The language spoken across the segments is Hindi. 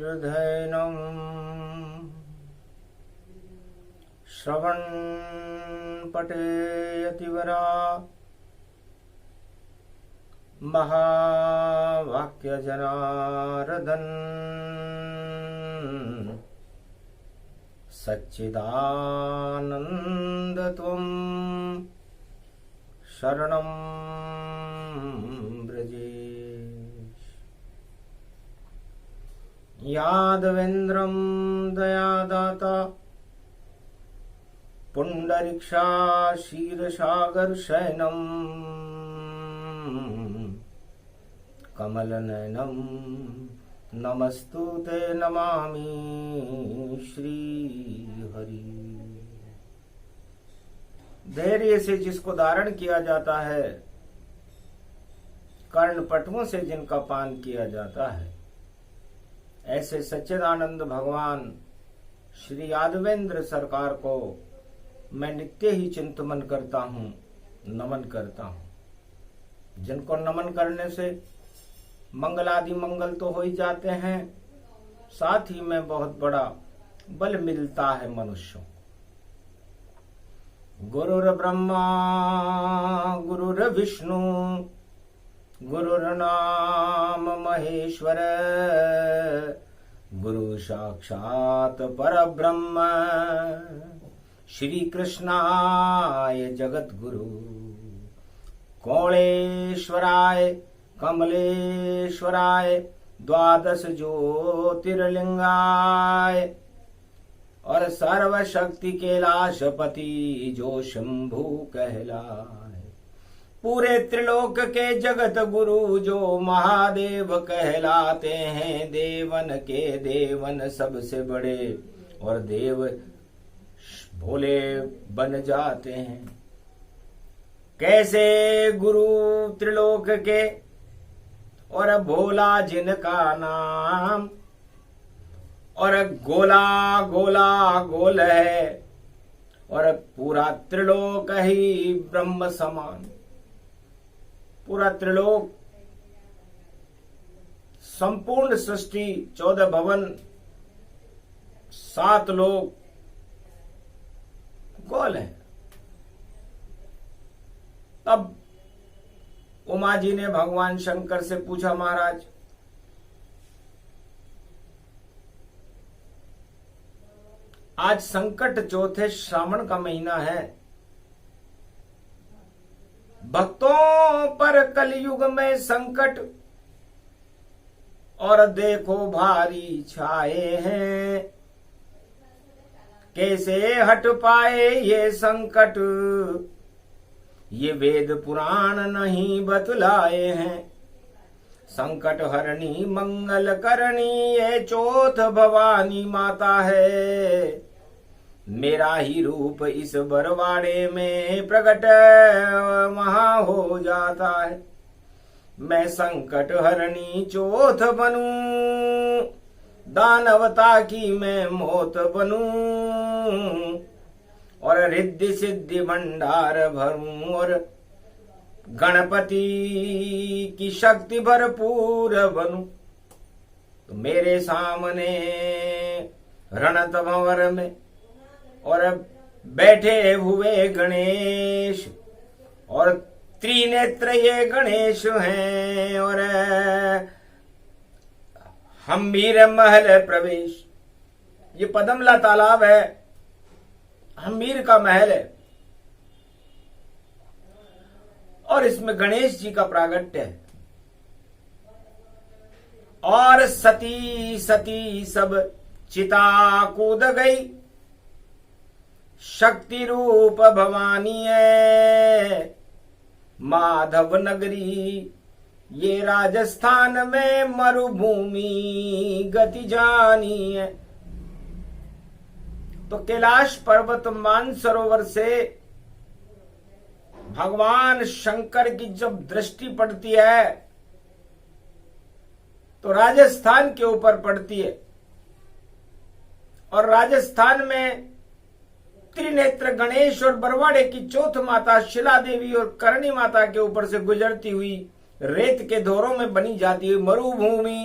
निर्धैनं श्रवण पठेयतिवरा महावाक्य जनार्दन सच्चिदानंद त्वं शरणं व्रजेश। यादवेन्द्रं दयादाता पुंडरीक्षा क्षीरसागर शयनम् कमलनयनं नमस्तुते नमामि श्रीहरि। धैर्य से जिसको धारण किया जाता है, कर्णपटुओं से जिनका पान किया जाता है, ऐसे सच्चिदानंद भगवान श्री यादवेंद्र सरकार को मैं नित्य ही चिंतन करता हूँ, नमन करता हूँ। जिनको नमन करने से मंगलादि मंगल तो हो ही जाते हैं, साथ ही में बहुत बड़ा बल मिलता है मनुष्यों। गुरुर ब्रह्मा गुरुर विष्णु गुरुर्नाम महेश्वर गुरु साक्षात परब्रह्म श्री कृष्णाय जगत गुरु कौलेश्वराय कमलेश्वराय द्वादश ज्योतिर्लिंगाय और सर्वशक्ति कैलाशपति जो शंभु कहलाए, पूरे त्रिलोक के जगत गुरु जो महादेव कहलाते हैं, देवन के देवन सबसे बड़े और देव भोले बन जाते हैं। कैसे गुरु त्रिलोक के और भोला जिनका नाम, और गोला गोला गोल है और पूरा त्रिलोक ही ब्रह्म समान। पूरा त्रिलोक संपूर्ण सृष्टि 14 भवन 7 लोक गोल है। तब उमा जी ने भगवान शंकर से पूछा, महाराज आज संकट चौथे श्रावण का महीना है, भक्तों पर कलयुग में संकट और देखो भारी छाए हैं, कैसे हट पाए ये संकट, ये वेद पुराण नहीं बतलाए हैं। संकट हरणी मंगल करनी ये चौथ भवानी माता है, मेरा ही रूप इस बरवाड़े में प्रकट वहां हो जाता है। मैं संकट हरणी चौथ बनूं, दानवता की मैं मौत बनूं और रिद्धि सिद्धि भंडार भरूं और गणपति की शक्ति भरपूर बनूं। तो मेरे सामने रणतंवर में और बैठे हुए गणेश और त्रिनेत्र ये गणेश हैं और हम्मीर महल प्रवेश, ये पदमला तालाब है, हम्मीर का महल है और इसमें गणेश जी का प्रागट्य है। और सती सती सब चिता कूद गई, शक्ति रूप भवानी है। माधव नगरी ये राजस्थान में मरुभूमि गति जानी है। तो कैलाश पर्वत मानसरोवर से भगवान शंकर की जब दृष्टि पड़ती है तो राजस्थान के ऊपर पड़ती है और राजस्थान में त्रिनेत्र गणेश और बरवाड़े की चौथ माता शिला देवी और करणी माता के ऊपर से गुजरती हुई रेत के धोरों में बनी जाती हुई मरुभूमि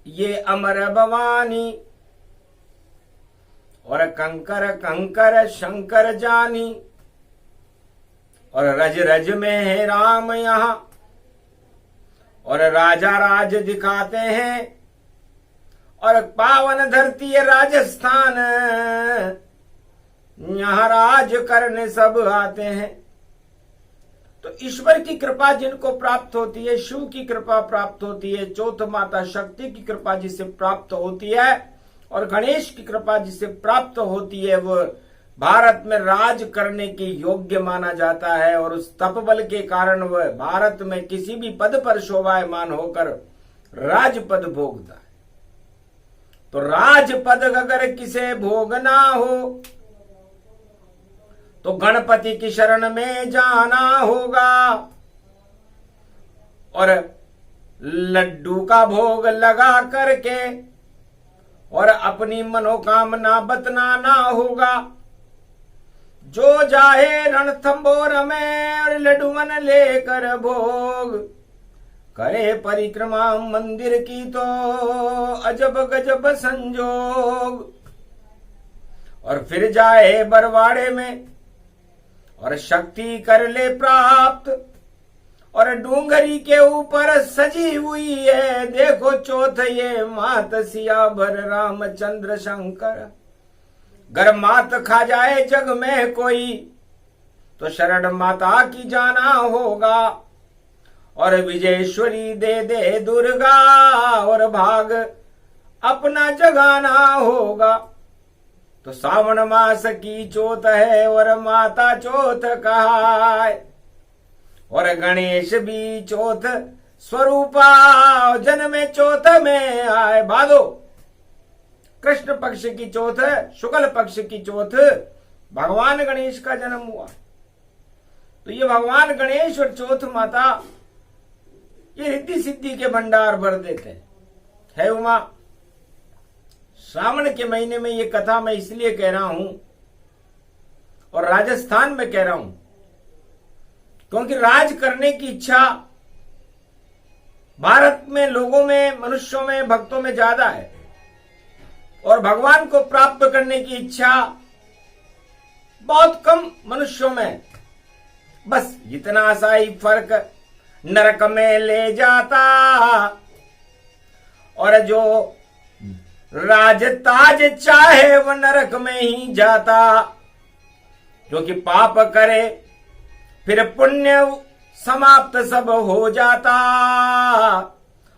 ये अमर भवानी, और कंकर कंकर शंकर जानी, और रज रज में है राम यहाँ, और राजा राज दिखाते हैं, और पावन धरती है राजस्थान, यहाँ राज करने सब आते हैं। तो ईश्वर की कृपा जिनको प्राप्त होती है, शिव की कृपा प्राप्त होती है, चौथ माता शक्ति की कृपा जिसे प्राप्त होती है, और गणेश की कृपा जिसे प्राप्त होती है, वो भारत में राज करने के योग्य माना जाता है। और उस तपबल के कारण वह भारत में किसी भी पद पर शोभायमान होकर राजपद भोगता है। तो राजपद अगर किसे भोगना हो तो गणपति की शरण में जाना होगा, और लड्डू का भोग लगा करके और अपनी मनोकामना बतलाना होगा। जो जाए रणथंबोर में और लड्डूवन लेकर भोग करे परिक्रमा मंदिर की, तो अजब गजब संजोग। और फिर जाए बरवाड़े में और शक्ति कर ले प्राप्त, और डूंगरी के ऊपर सजी हुई है देखो चौथ ये मात सियावर रामचंद्र शंकर। गर मात खा जाए जग में कोई तो शरण माता की जाना होगा, और विजयेश्वरी दे दे दुर्गा, और भाग अपना जगाना होगा। तो सावन मास की चौथ है और माता चौथ कहाय, और गणेश भी चौथ स्वरूपा, जन्मे चौथ में आए। भादो कृष्ण पक्ष की चौथ, शुक्ल पक्ष की चौथ भगवान गणेश का जन्म हुआ। तो ये भगवान गणेश और चौथ माता ये रिद्धि सिद्धि के भंडार भर देते हैं। है उमा, श्रावण के महीने में ये कथा मैं इसलिए कह रहा हूं और राजस्थान में कह रहा हूं क्योंकि राज करने की इच्छा भारत में लोगों में, मनुष्यों में, भक्तों में ज्यादा है, और भगवान को प्राप्त करने की इच्छा बहुत कम मनुष्यों में। बस इतना सा ही फर्क नरक में ले जाता, और जो राज ताज चाहे वो नरक में ही जाता। जो कि पाप करे फिर पुण्य समाप्त सब हो जाता,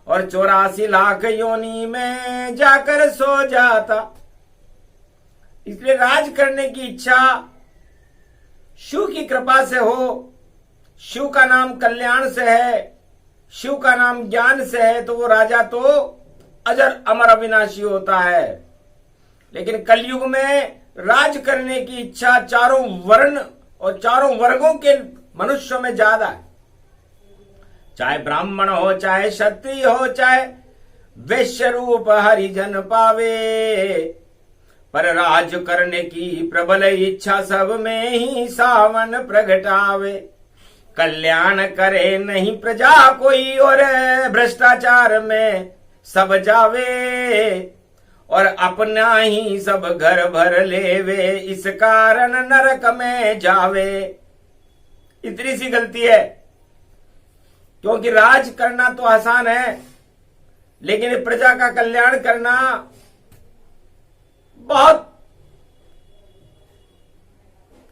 और 84 लाख योनि में जाकर सो जाता। इसलिए राज करने की इच्छा शिव की कृपा से हो, शिव का नाम कल्याण से है, शिव का नाम ज्ञान से है, तो वो राजा तो अजर अमर अविनाशी होता है। लेकिन कलयुग में राज करने की इच्छा चारों वर्ण और चारों वर्गों के मनुष्यों में ज्यादा है। चाहे ब्राह्मण हो, चाहे क्षत्रिय हो, चाहे वैश्य रूप हरिजन पावे, पर राज करने की प्रबल इच्छा सब में ही सावन प्रगटावे। कल्याण करे नहीं प्रजा कोई, और भ्रष्टाचार में सब जावे, और अपना ही सब घर भर लेवे, इस कारण नरक में जावे। इतनी सी गलती है, क्योंकि राज करना तो आसान है, लेकिन प्रजा का कल्याण करना बहुत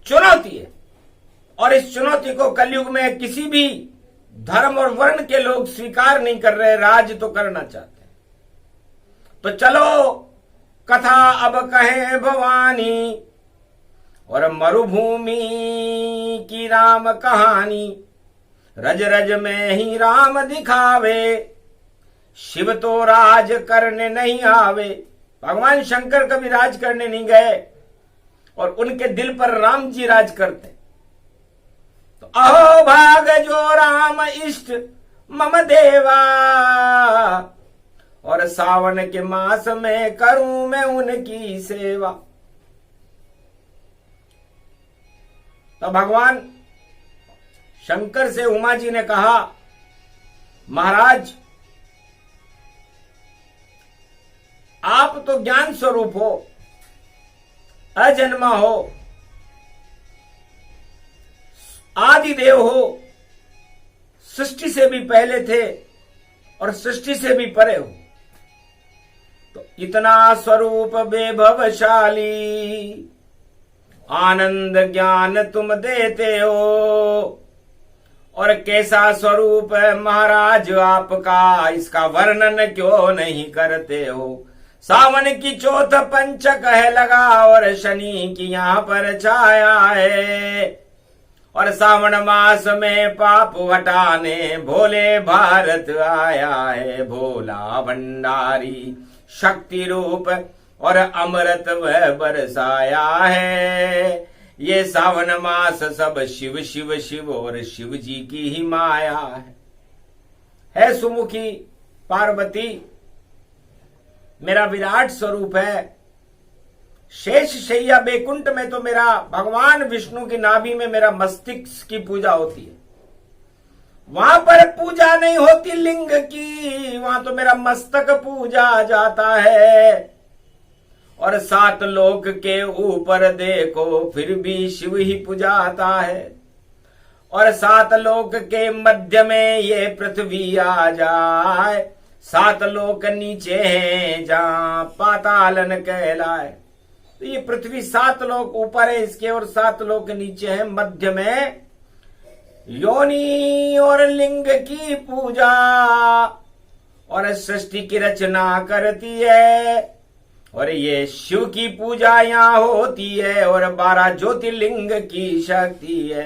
चुनौती है। और इस चुनौती को कलयुग में किसी भी धर्म और वर्ण के लोग स्वीकार नहीं कर रहे, राज तो करना चाहते हैं। तो चलो कथा अब कहें भवानी, और मरुभूमि की राम कहानी। रज रज में ही राम दिखावे, शिव तो राज करने नहीं आवे। भगवान शंकर कभी राज करने नहीं गए, और उनके दिल पर राम जी राज करते। तो अहो भाग जो राम इष्ट मम देवा, और सावन के मास में करूं मैं उनकी सेवा। तो भगवान शंकर से उमा जी ने कहा, महाराज आप तो ज्ञान स्वरूप हो, अजन्मा हो, आदिदेव हो, सृष्टि से भी पहले थे और सृष्टि से भी परे हो। तो इतना स्वरूप वैभवशाली आनंद ज्ञान तुम देते हो, और कैसा स्वरूप है महाराज आपका, इसका वर्णन क्यों नहीं करते हो। सावन की चौथ पंचक है लगा और शनि की यहाँ पर छाया है, और सावन मास में पाप हटाने भोले भारत आया है। भोला भंडारी शक्ति रूप और अमृत वह बरसाया है। ये सावन मास सब शिव शिव शिव और शिव जी की ही माया है सुमुखी पार्वती मेरा विराट स्वरूप है। शेष शैया बैकुंठ में तो मेरा भगवान विष्णु की नाभि में मेरा मस्तिष्क की पूजा होती है, वहां पर पूजा नहीं होती लिंग की, वहां तो मेरा मस्तक पूजा जाता है। और 7 लोक के ऊपर देखो फिर भी शिव ही पुजाता है, और 7 लोक के मध्य में ये पृथ्वी आ जाए, 7 लोक नीचे हैं जहां पातालन कहलाए। तो ये पृथ्वी 7 लोक ऊपर है इसके और 7 लोक नीचे है, मध्य में योनि और लिंग की पूजा और सृष्टि की रचना करती है, और ये शिव की पूजा यहाँ होती है, और 12 ज्योतिर्लिंग की शक्ति है,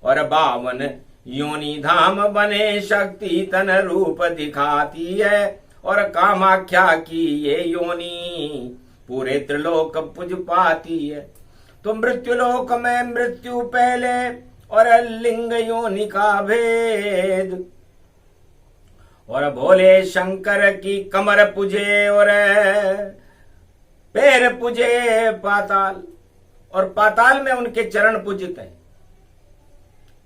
और 52 योनि धाम बने शक्ति तन रूप दिखाती है, और कामाख्या की ये योनि पूरे त्रिलोक पूज पाती है। तो मृत्युलोक में मृत्यु पहले और लिंग योनि का भेद, और भोले शंकर की कमर पूजे और पैर पूजे पाताल, और पाताल में उनके चरण पूजित हैं।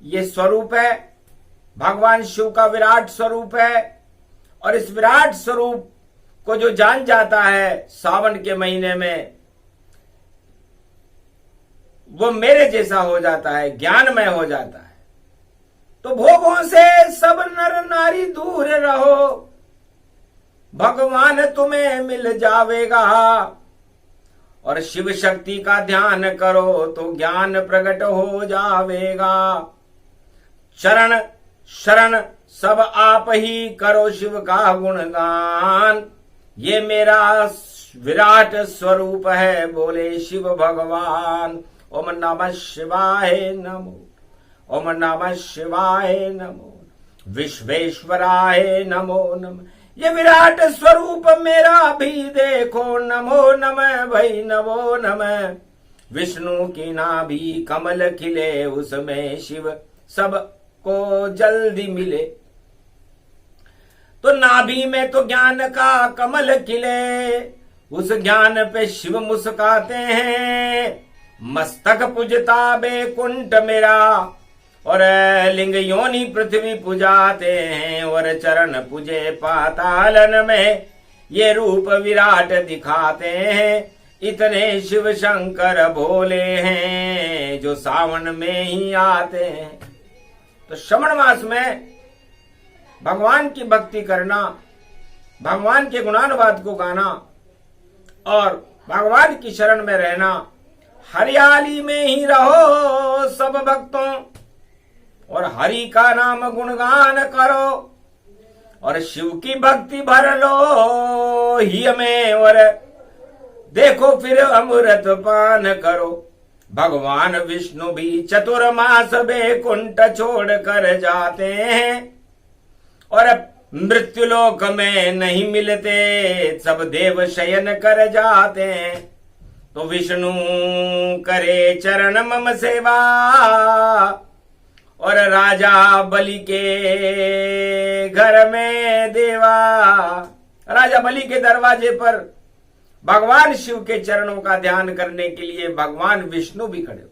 ये स्वरूप है भगवान शिव का, विराट स्वरूप है। और इस विराट स्वरूप को जो जान जाता है सावन के महीने में, वो मेरे जैसा हो जाता है, ज्ञानमय हो जाता है। तो भोगों से सब नर नारी दूर रहो, भगवान तुम्हें मिल जावेगा, और शिव शक्ति का ध्यान करो तो ज्ञान प्रकट हो जावेगा। चरण शरण सब आप ही करो शिव का गुणगान, ये मेरा विराट स्वरूप है बोले शिव भगवान। ओम नमः शिवाय नमो, ओम नमः शिवाय नमो, विश्वेश्वराय नमो नमः। ये विराट स्वरूप मेरा भी देखो, नमो नमः भई नमो नमः। विष्णु की नाभि कमल खिले, उसमें शिव सबको जल्दी मिले। तो नाभि में तो ज्ञान का कमल खिले, उस ज्ञान पे शिव मुस्काते हैं। मस्तक पूजता बैकुंठ मेरा, और लिंग योनि पृथ्वी पुजाते हैं, और चरण पूजे पातालन में ये रूप विराट दिखाते हैं। इतने शिव शंकर भोले हैं जो सावन में ही आते हैं। तो श्रावण मास में भगवान की भक्ति करना, भगवान के गुणानुवाद को गाना और भगवान की शरण में रहना, हरियाली में ही रहो सब भक्तों, और हरि का नाम गुणगान करो, और शिव की भक्ति भर लो ही में, और देखो फिर अमृत पान करो। भगवान विष्णु भी चतुर्मास बैकुंठ छोड़ कर जाते हैं, और मृत्युलोक में नहीं मिलते, सब देव शयन कर जाते हैं। तो विष्णु करे चरण मम सेवा, और राजा बलि के घर में देवा। राजा बलि के दरवाजे पर भगवान शिव के चरणों का ध्यान करने के लिए भगवान विष्णु भी खड़े हुए।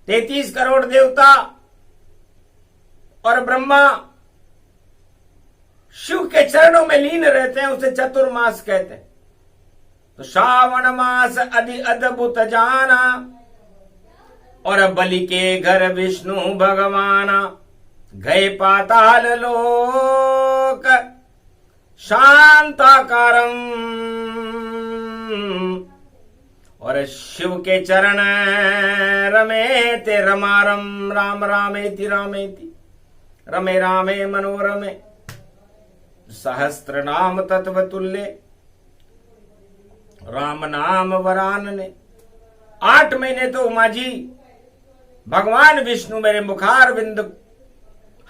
33 करोड़ देवता और ब्रह्मा शिव के चरणों में लीन रहते हैं, उसे चतुर्मास कहते हैं। तो श्रावण मास अति अद्भुत जाना, और बलि के घर विष्णु भगवाना, गए पाताल लोक शांताकारम। और शिव के चरण रमे ते रमारम, राम रामेति रामेति रमे रामे मनोरमे, सहस्त्र नाम तत्व तुल्य राम नाम वरानने। 8 महीने तो उमा जी भगवान विष्णु मेरे मुखार बिंद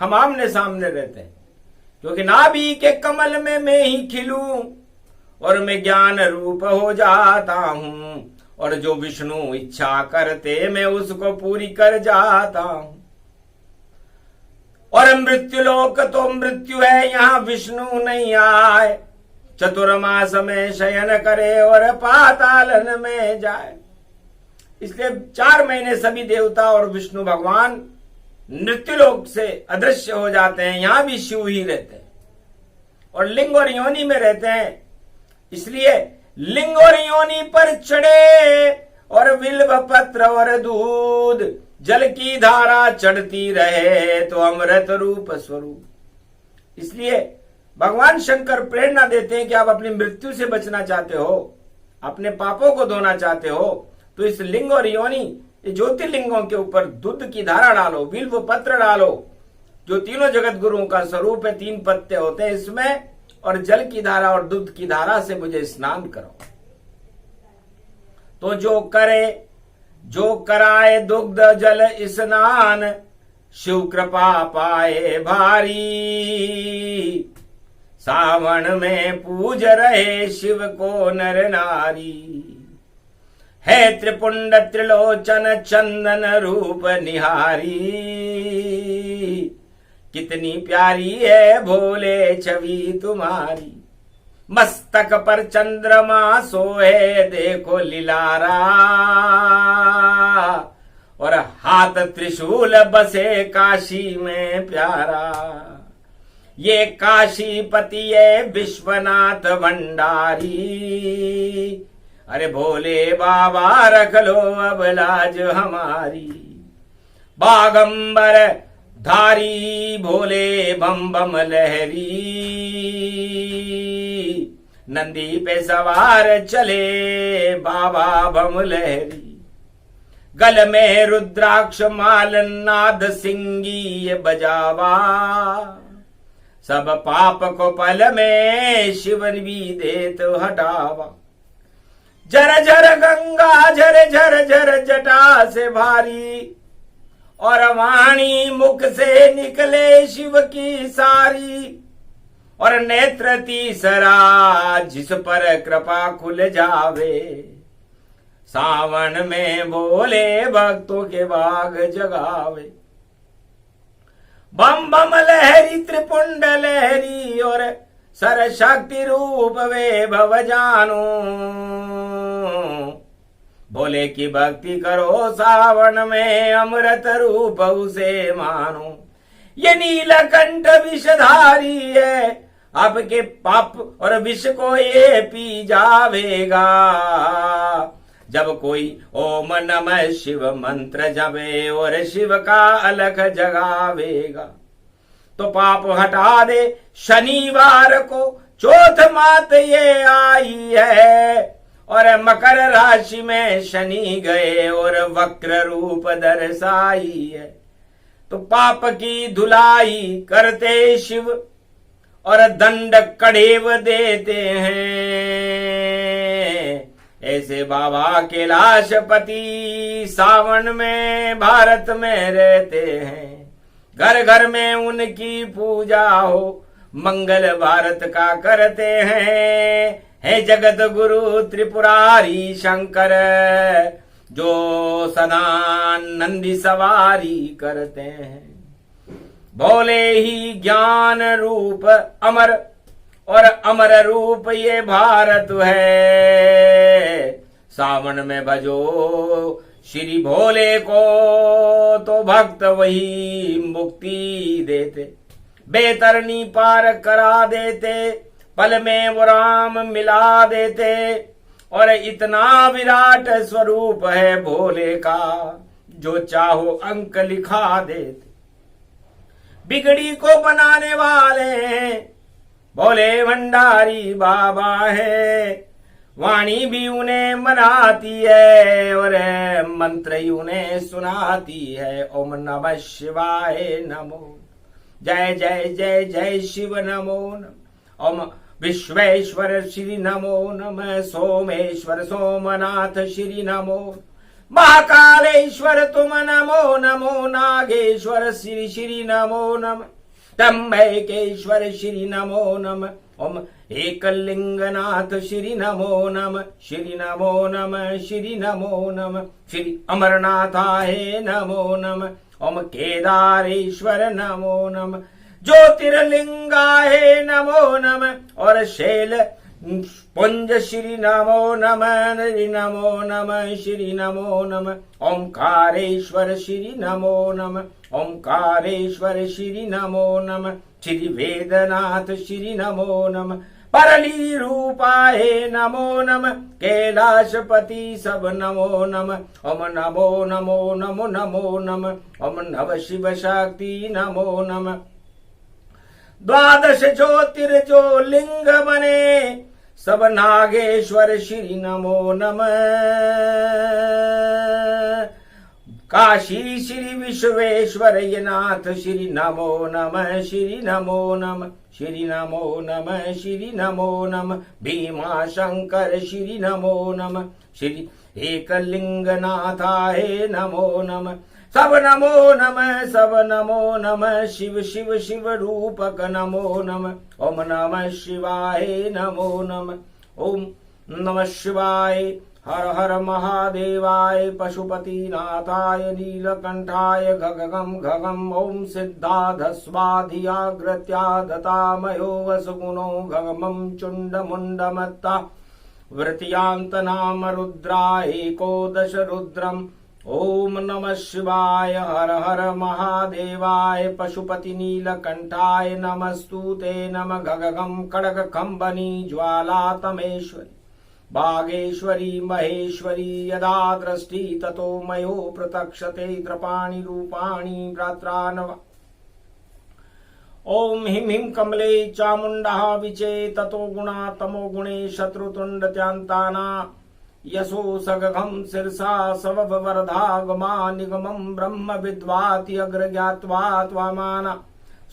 हम आमने सामने रहते हैं, क्योंकि नाभि के कमल में मैं ही खिलूं और मैं ज्ञान रूप हो जाता हूं, और जो विष्णु इच्छा करते मैं उसको पूरी कर जाता हूं। और मृत्यु लोक तो मृत्यु है, यहां विष्णु नहीं आए, चतुर्मास में शयन करे और पातालन में जाए। इसलिए 4 महीने सभी देवता और विष्णु भगवान मृत्युलोक से अदृश्य हो जाते हैं, यहां भी शिव ही रहते हैं और लिंग और योनि में रहते हैं। इसलिए लिंग और योनि पर चढ़े और बिल्व पत्र और दूध जल की धारा चढ़ती रहे तो अमृत रूप स्वरूप। इसलिए भगवान शंकर प्रेरणा देते हैं कि आप अपनी मृत्यु से बचना चाहते हो, अपने पापों को धोना चाहते हो, तो इस लिंग और योनि ज्योतिर्लिंगों के ऊपर दूध की धारा डालो, बिल्व पत्र डालो, जो तीनों जगत गुरुओं का स्वरूप है। 3 पत्ते होते हैं इसमें, और जल की धारा और दूध की धारा से मुझे स्नान करो। तो जो कराए दुग्ध जल स्नान, शिव कृपा पाए भारी। सावन में पूज रहे शिव को नर नारी, है त्रिपुंड त्रिलोचन चंदन रूप निहारी। कितनी प्यारी है भोले छवि तुम्हारी, मस्तक पर चंद्रमा सोए देखो लिलारा, और हाथ त्रिशूल बसे काशी में प्यारा। ये काशीपति है विश्वनाथ भंडारी, अरे भोले बाबा रख लो अब लाज हमारी। बागंबर धारी भोले बम बम लहरी, नंदी पे सवार चले बाबा बम लहरी। गल में रुद्राक्ष माल नाद सिंगी बजावा, सब पाप को पल में शिवन भी देत हटावा। झर झर गंगा झर झर झर जटा से भारी, और वाणी मुख से निकले शिव की सारी। और नेत्र तीसरा जिस पर कृपा खुल जावे, सावन में भोले भक्तों के बाग जगावे। बम बम लहरी त्रिपुंड लहरी, और सर शक्ति रूप वे भव जानो। भोले की भक्ति करो सावन में, अमृत रूप उसे मानो। ये नीलकंठ विषधारी है, आपके पाप और विष को ये पी जावेगा। जब कोई ओम नमः शिव मंत्र जपे और शिव का अलख जगावेगा, तो पाप हटा दे। शनिवार को चौथ मात ये आई है, और मकर राशि में शनि गए और वक्र रूप दर्शाई है। तो पाप की धुलाई करते शिव, और दंड कड़ेव देते हैं। ऐसे बाबा कैलाशपति सावन में भारत में रहते हैं। घर घर में उनकी पूजा हो, मंगल भारत का करते हैं। है जगत गुरु त्रिपुरारी शंकर, जो सदा नंदी सवारी करते हैं। भोले ही ज्ञान रूप अमर, और अमर रूप ये भारत है। सावन में भजो श्री भोले को, तो भक्त वही मुक्ति देते। बेतरनी पार करा देते, पल में वो राम मिला देते। और इतना विराट स्वरूप है भोले का, जो चाहो अंक लिखा देते। बिगड़ी को बनाने वाले भोले भंडारी बाबा है, वाणी भी उन्हें मनाती है और मंत्र ही उन्हें सुनाती है। ओम नमः शिवाय नमो, जय जय जय जय शिव नमो नमः। ओम विश्वेश्वर श्री नमो नमः, सोमेश्वर सोमनाथ श्री नमो, महाकालेश्वर तुम नमो नमो, नागेश्वर श्री श्री नमो नमः, त्र्यंबकेश्वर श्री नमो नमः। ओम एकलिंगनाथ श्री नमो नमः, श्री नमो नमः, श्री नमो नमः। श्री अमरनाथाय नमो नमः, ओम केदारेश्वर नमो नमः, ज्योतिर्लिंगाय नमो नमः। और शैल पुंज श्री नमो नमः, श्री नमो नमः, श्री नमो नमः। ओंकारेश्वर श्री नमो नमः, ओंकारेश्वर श्री नमो नमः। श्री वेदनाथ श्री नमो नमः, परली रूपाय नमो नमः, कैलाशपति सब नमो नमः। ओम नमो नमो नमो नमो नमः, ओम नव शिव शक्ति नमो नमः। द्वादश ज्योतिर्जो लिंग बने, सब नागेश्वर श्री नमो नमः। काशी श्री विश्वेश्वर नाथ श्री नमो नमः, श्री नमो नमः, श्री नमो नमः, श्री नमो नमः। भीमा शंकर श्री नमो नमः, श्री एकलिंगनाथाय नमो नमः। सब नमो नमः, सब नमो नमः, शिव शिव शिव रूपक नमो नमः। ओम नमः शिवाय नमो नमः। ओम नमः शिवाय। हर हर महादेवाय, पशुपतिनाथाय, नीलकंठाय, गगगम गगम। ओम सिद्धाधस्वाधियाग्रत्याधतामयो वसुगुणो गगमं चुण्डमुण्डमत्ता वृत्यांत नाम रुद्राय एकोदश रुद्रम। ओम नमः शिवाय। हर हर महादेवाय, पशुपति नीलकंठाय नमस्तुते। नमः गगगम खड्ग खंबनी ज्वाला तमेश्वरी बागेश्वरी महेश्वरी। यदा दृष्टि ततो मयो प्रतक्षते द्रपाणि रूपाणि भ्रात्रानव। ओम हिम हिम कमले चामुंडा विचे ततो गुणा तमो गुणे शत्रुतुंड त्यांताना। यशो सगघम शिरसा सवभ वरदागमा निगमं ब्रह्म विद्वाति अग्र ज्ञात्वा त्वामाना।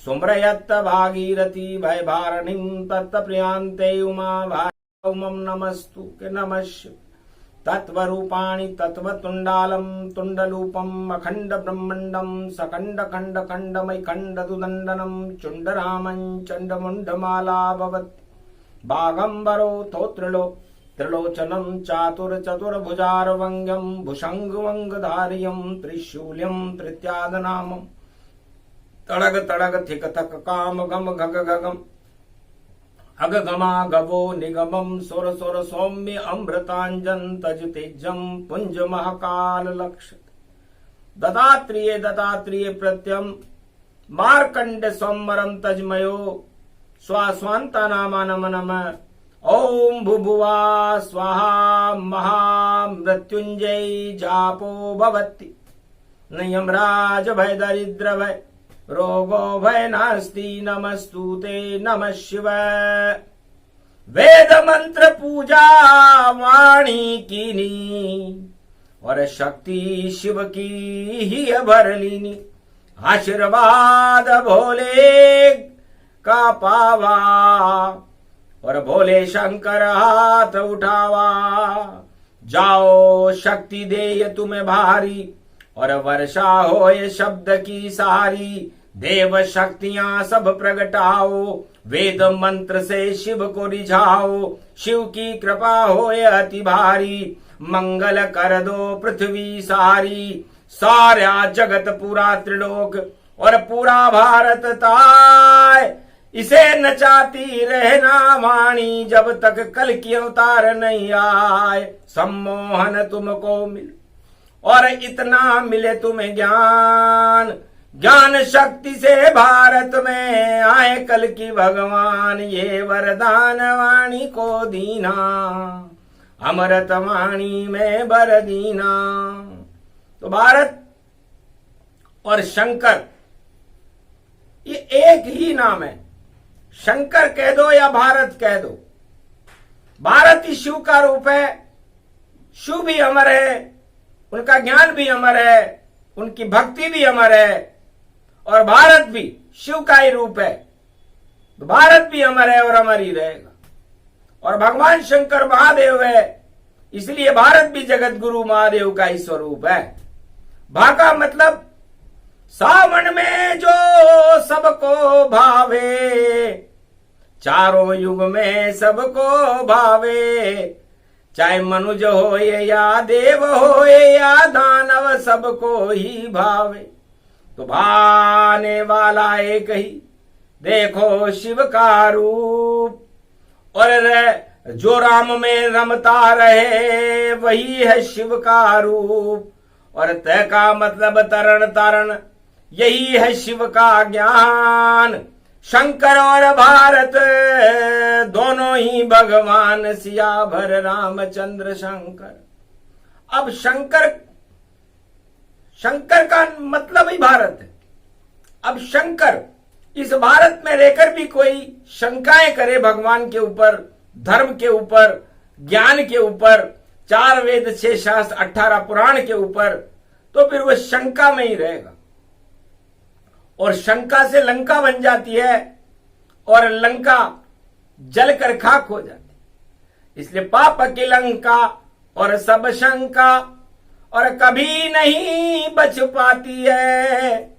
सुम्रयत्त भागीरथी भय भारणिं तत्त प्रियांते उमा भाई। ओम नमस्तु के नमः तत्वरूपाणि तत्वतुंडालं तुंडलूपम अखंड ब्रह्मंडम सकंड खंड खंडमय खंड दुदंडनम चुंडरामं चंडमुंडमाला भवति। बागंबरो तोत्रिलो त्रिलोचनं चातुर चतुर्भुजारवंग्यं भुषंगवंगधार्यं त्रिशूल्यं त्रित्यादनामं। तड़ग तड़ग थिक थक काम गम गग गगम अगगमा गवो निगमं सुर सुर सौम्य अमृतांजन तज तेजं पुंज महाकाल लक्षित। दत्तात्रेय दत्तात्रेय प्रत्यम मार्कंड सोमरम तजमयो स्वास्वांता नामा नम नम। ओम भुभुवा स्वाहा महामृत्युंजय जापो भवति। न यमराज भय दरिद्र भय रोगो भय नास्ति। नमस्तुते नमः शिवाय। वेद मंत्र पूजा वाणी कीनी और शक्ति शिव की ही भरलीनी। आशीर्वाद भोले का पावा और भोले शंकर हाथ उठावा। जाओ शक्ति दे तुम्हें भारी और वर्षा हो ये शब्द की सारी। देव शक्तियां सब प्रगटाओ वेद मंत्र से शिव को रिझाओ। शिव की कृपा हो ये अति भारी मंगल कर दो पृथ्वी सारी। सारा जगत पूरा त्रिलोक और पूरा भारत ताय इसे नचाती रहना वाणी जब तक कल की अवतार नहीं आए। सम्मोहन तुमको मिल और इतना मिले तुम्हें ज्ञान ज्ञान शक्ति से भारत में आए कल की भगवान, ये वरदान वाणी को दीना, अमृत वाणी में बर दीना। तो भारत और शंकर ये एक ही नाम है। शंकर कह दो या भारत कह दो, भारत ही शिव का रूप है। शिव भी अमर है, उनका ज्ञान भी अमर है, उनकी भक्ति भी अमर है, और भारत भी शिव का ही रूप है। तो भारत भी अमर है और अमर ही रहेगा। और भगवान शंकर महादेव है, इसलिए भारत भी जगत गुरु महादेव का ही स्वरूप है। भा का मतलब सावन में जो सबको भावे, चारों युग में सबको भावे, चाहे मनुज हो या देव हो या दानव, सबको ही भावे। तो भाने वाला एक ही देखो शिव का रूप, और जो राम में रमता रहे वही है शिव का रूप। और तय का मतलब तरण तारण, यही है शिव का ज्ञान। शंकर और भारत दोनों ही भगवान, सियावर रामचंद्र शंकर। अब शंकर का मतलब ही भारत है। अब शंकर इस भारत में रहकर भी कोई शंकाएं करे भगवान के ऊपर, धर्म के ऊपर, ज्ञान के ऊपर, 4 वेद 6 शास्त्र 18 पुराण के ऊपर, तो फिर वह शंका में ही रहेगा। और शंका से लंका बन जाती है, और लंका जलकर खाक हो जाती है। इसलिए पाप की लंका और सब शंका, और कभी नहीं बच पाती है।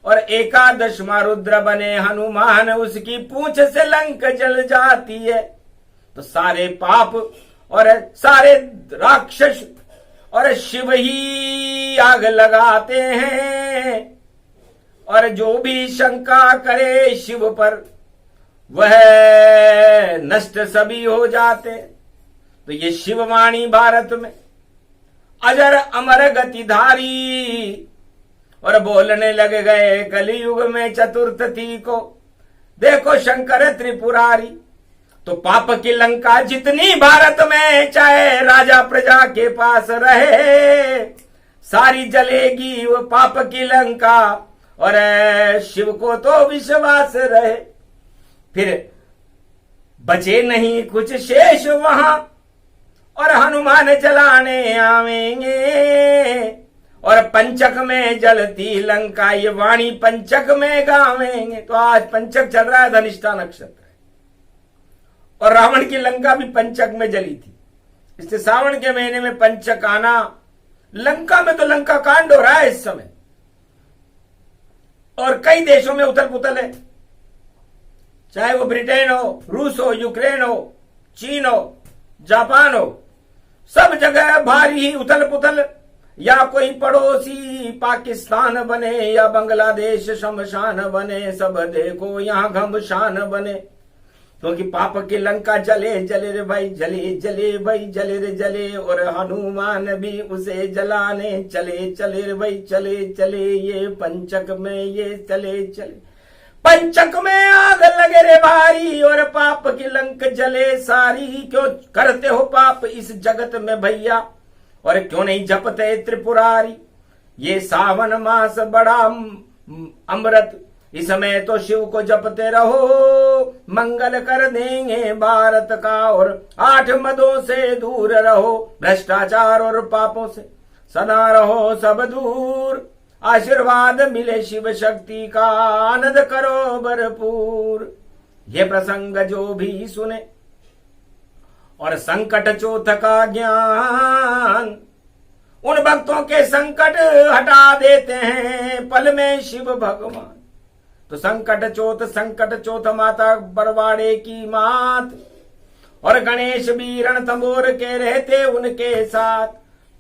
और एकादश रुद्र बने हनुमान, उसकी पूंछ से लंक जल जाती है। तो सारे पाप और सारे राक्षस और शिव ही आग लगाते हैं। और जो भी शंका करे शिव पर, वह नष्ट सभी हो जाते। तो ये शिववाणी भारत में अजर अमर गतिधारी, और बोलने लग गए कलयुग में चतुर्थी को, देखो शंकर त्रिपुरारी। तो पाप की लंका जितनी भारत में, चाहे राजा प्रजा के पास रहे, सारी जलेगी वो पाप की लंका। और शिव को तो विश्वास रहे, फिर बचे नहीं कुछ शेष वहां, और हनुमान जलाने आवेंगे। और पंचक में जलती लंका, ये वाणी पंचक में गावेंगे। तो आज पंचक चल रहा है, धनिष्ठा नक्षत्र है, और रावण की लंका भी पंचक में जली थी। इससे सावन के महीने में पंचक आना, लंका में तो लंका कांड हो रहा है इस समय, और कई देशों में उथल पुथल है, चाहे वो ब्रिटेन हो, रूस हो, यूक्रेन हो, चीन हो, जापान हो, सब जगह भारी ही उथल पुथल। या कोई पड़ोसी पाकिस्तान बने या बांग्लादेश शमशान बने, सब देखो यहाँ घमशान बने। क्योंकि पाप की लंका जले जले रे भाई, जले जले भाई, जले रे जले। और हनुमान भी उसे जलाने चले चले रे भाई, चले चले। ये पंचक में ये चले चले, पंचक में आग लगे रे भारी, और पाप की लंक जले सारी। क्यों करते हो पाप इस जगत में भैया, और क्यों नहीं जपते त्रिपुरारी। ये सावन मास बड़ा अमृत, इसमें तो शिव को जपते रहो, मंगल कर देंगे भारत का। और 8 मदों से दूर रहो, भ्रष्टाचार और पापों से सदा रहो सब दूर। आशीर्वाद मिले शिव शक्ति का, आनंद करो भरपूर। ये प्रसंग जो भी सुने, और संकट चौथ का ज्ञान, उन भक्तों के संकट हटा देते हैं पल में शिव भगवान। तो संकट चौथ माता बरवाड़े की मात, और गणेश भी रणथंभौर के रहते उनके साथ।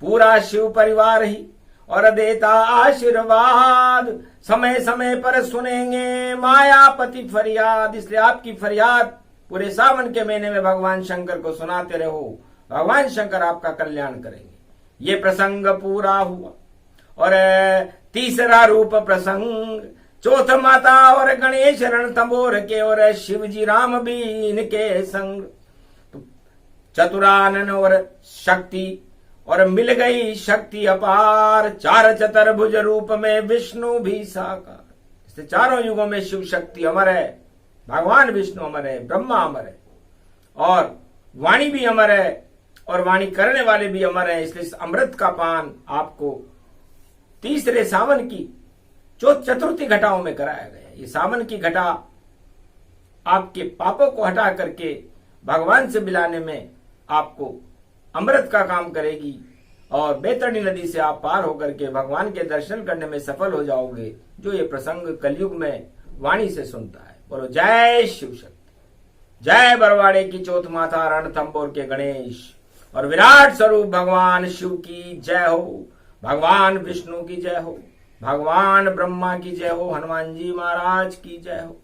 पूरा शिव परिवार ही और देता आशीर्वाद, समय समय पर सुनेंगे मायापति फरियाद। इसलिए आपकी फरियाद पूरे सावन के महीने में भगवान शंकर को सुनाते रहो, भगवान शंकर आपका कल्याण करेंगे। ये प्रसंग पूरा हुआ, और तीसरा रूप प्रसंग, चौथ माता और गणेश रणथंभौर के और शिव जी राम भी इनके संग। तो चतुरानन और शक्ति और मिल गई शक्ति अपार, चार चतुर्भुज रूप में विष्णु भी साकार। इससे चारों युगों में शिव शक्ति अमर है, भगवान विष्णु अमर है, ब्रह्मा अमर है और वाणी भी अमर है और वाणी करने वाले भी अमर है। इसलिए इस अमृत का पान आपको तीसरे सावन की चतुर्थी घटाओं में कराया गया। ये सावन की घटा आपके पापों को हटा करके भगवान से मिलाने में आपको अमृत का काम करेगी और बैतरणी नदी से आप पार होकर के भगवान के दर्शन करने में सफल हो जाओगे, जो ये प्रसंग कलयुग में वाणी से सुनता है। बोलो जय शिव शक्ति, जय बरवाड़े की चौथ माता, रणथंभौर के गणेश और विराट स्वरूप भगवान शिव की जय हो, भगवान विष्णु की जय हो, भगवान ब्रह्मा की जय हो, हनुमान जी महाराज की जय हो।